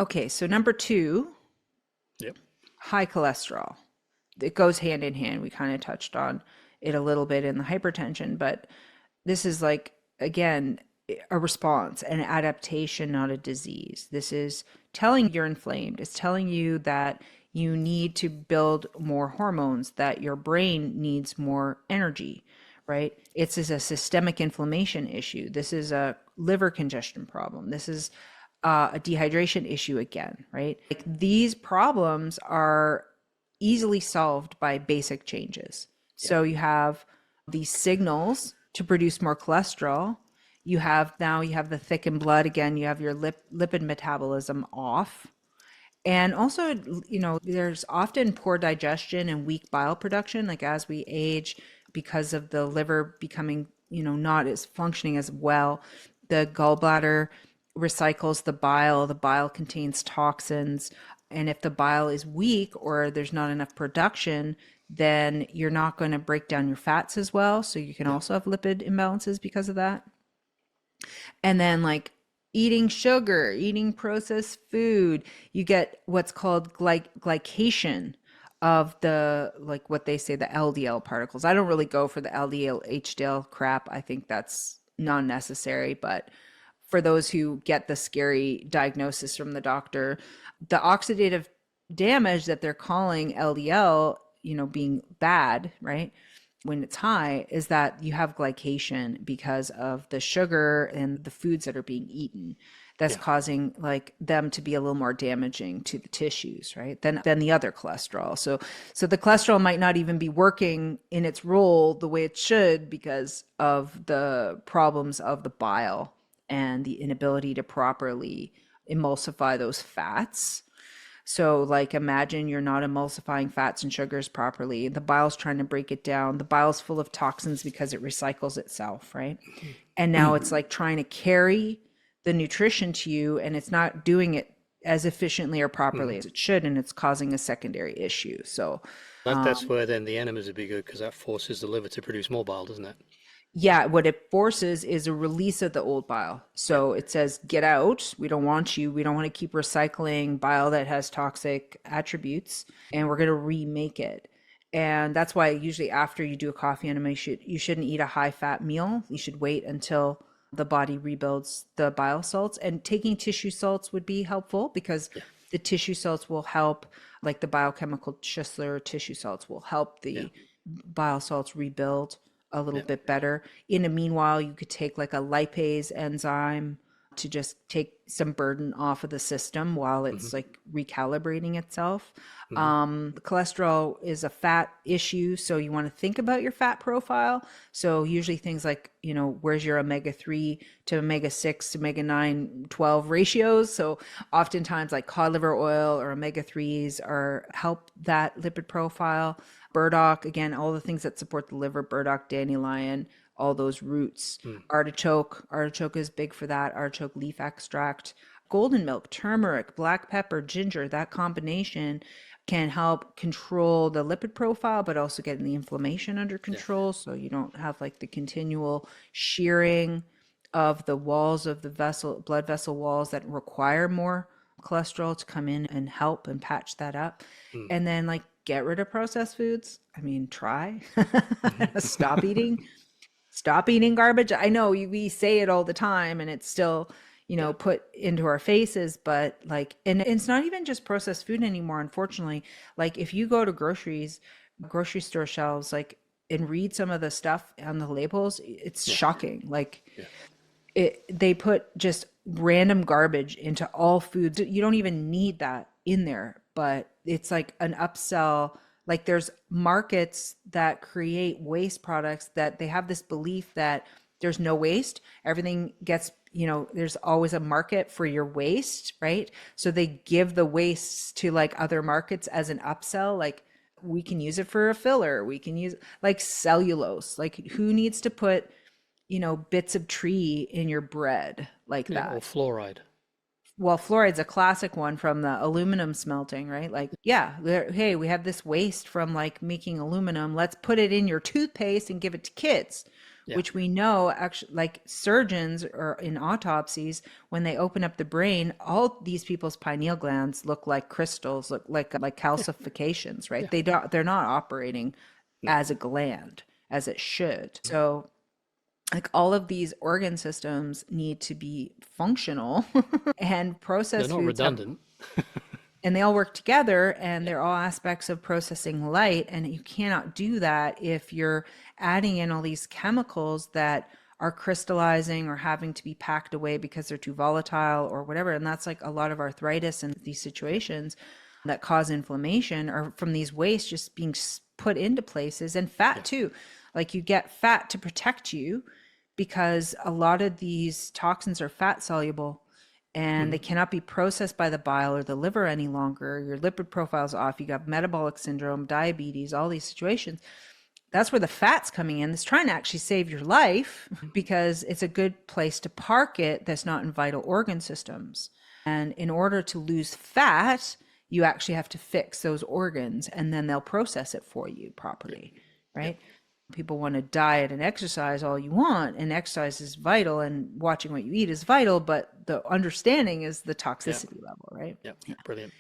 Okay, so number two, Yep. high cholesterol. It goes hand in hand. We kind of touched on it a little bit in the hypertension, but this is like, again, a response, an adaptation, not a disease. This is telling you're inflamed. It's telling you that you need to build more hormones, that your brain needs more energy, right? It's is a systemic inflammation issue. This is a liver congestion problem. This is a dehydration issue again, right? Like these problems are easily solved by basic changes. Yep. So you have these signals to produce more cholesterol. You have the thickened blood again. You have your lipid metabolism off. And also, there's often poor digestion and weak bile production, like as we age, because of the liver becoming, not as functioning as well. The gallbladder recycles the bile. The bile contains toxins. And if the bile is weak or there's not enough production, then you're not going to break down your fats as well. So you can Yep. also have lipid imbalances because of that. And then like eating sugar, eating processed food, you get what's called glycation of the, like what they say, the LDL particles. I don't really go for the LDL HDL crap. I think that's non-necessary, but for those who get the scary diagnosis from the doctor, the oxidative damage that they're calling LDL, being bad, right? When it's high, is that you have glycation because of the sugar and the foods that are being eaten. That's Yeah. causing like them to be a little more damaging to the tissues, right? Than the other cholesterol. So the cholesterol might not even be working in its role the way it should because of the problems of the bile and the inability to properly emulsify those fats. So, like, imagine you're not emulsifying fats and sugars properly. The bile's trying to break it down. The bile's full of toxins because it recycles itself, right? And now it's like trying to carry the nutrition to you, and it's not doing it as efficiently or properly Mhm. as it should, and it's causing a secondary issue. So, That's where then the enemas would be good because that forces the liver to produce more bile, doesn't it? yeah, what it forces is a release of the old bile. Yep. So it says, get out. We don't want you. We don't want to keep recycling bile that has toxic attributes, and we're going to remake it. And that's why usually after you do a coffee enema, you shouldn't eat a high fat meal. You should wait until the body rebuilds the bile salts. And taking tissue salts would be helpful because Yeah. the tissue salts will help, like the biochemical Schistler tissue salts will help Yeah. the bile salts rebuild a little Yeah. bit better. In the meanwhile, you could take like a lipase enzyme to just take some burden off of the system while Hmm. it's like recalibrating itself. Hmm. The cholesterol is a fat issue, so you want to think about your fat profile. So usually things like, where's your omega-3 to omega-6 to omega-9, 12 ratios. So oftentimes like cod liver oil or omega-3s are help that lipid profile. Burdock, again, all the things that support the liver, burdock, dandelion, all those roots. Mm. Artichoke is big for that. Artichoke leaf extract, golden milk, turmeric, black pepper, ginger, that combination can help control the lipid profile, but also getting the inflammation under Yeah. control. So you don't have like the continual shearing of the walls of the blood vessel walls that require more cholesterol to come in and help and patch that up. Mm. And then like get rid of processed foods. I mean, try. Hmm. Stop eating garbage. I know we say it all the time and it's still, Yeah. put into our faces, but like, and it's not even just processed food anymore, unfortunately. Like if you go to grocery store shelves, like, and read some of the stuff on the labels, it's Yeah. shocking. Like Yeah. they put just random garbage into all foods. You don't even need that in there, but it's like an upsell. Like there's markets that create waste products that they have this belief that there's no waste. Everything gets, there's always a market for your waste, right? So they give the waste to like other markets as an upsell. Like we can use it for a filler. We can use like cellulose. Like who needs to put bits of tree in your bread like Yeah. Or that? fluoride. Well, fluoride's a classic one from the aluminum smelting, right? Like, yeah, hey, we have this waste from like making aluminum. Let's put it in your toothpaste and give it to kids. Yeah. which we know actually, like surgeons or in autopsies, when they open up the brain, all these people's pineal glands look like crystals, look like calcifications, right? Yeah. They're not operating No. as a gland as it should. So like all of these organ systems need to be functional and They're processed not foods have, redundant. and they all work together, and Yeah. they're all aspects of processing light, and you cannot do that if you're adding in all these chemicals that are crystallizing or having to be packed away because they're too volatile or whatever. And that's like a lot of arthritis and these Yeah. situations that cause inflammation are from these wastes just being put into places, and fat Yeah. too. Like you get fat to protect you because a lot of these toxins are fat soluble and they Hmm. cannot be processed by the bile or the liver any longer. Your lipid profile's off. You got metabolic syndrome, diabetes, all these situations. That's where the fat's coming in. It's trying to actually save your life because it's a good place to park it that's not in vital organ systems. And in order to lose fat, you actually have to fix those organs and then they'll process it for you Yeah. properly, Yeah. right? People want to diet and exercise all you want, and exercise is vital, and watching what you eat is vital, but the understanding is the Yeah. toxicity level, right? Yeah. Brilliant.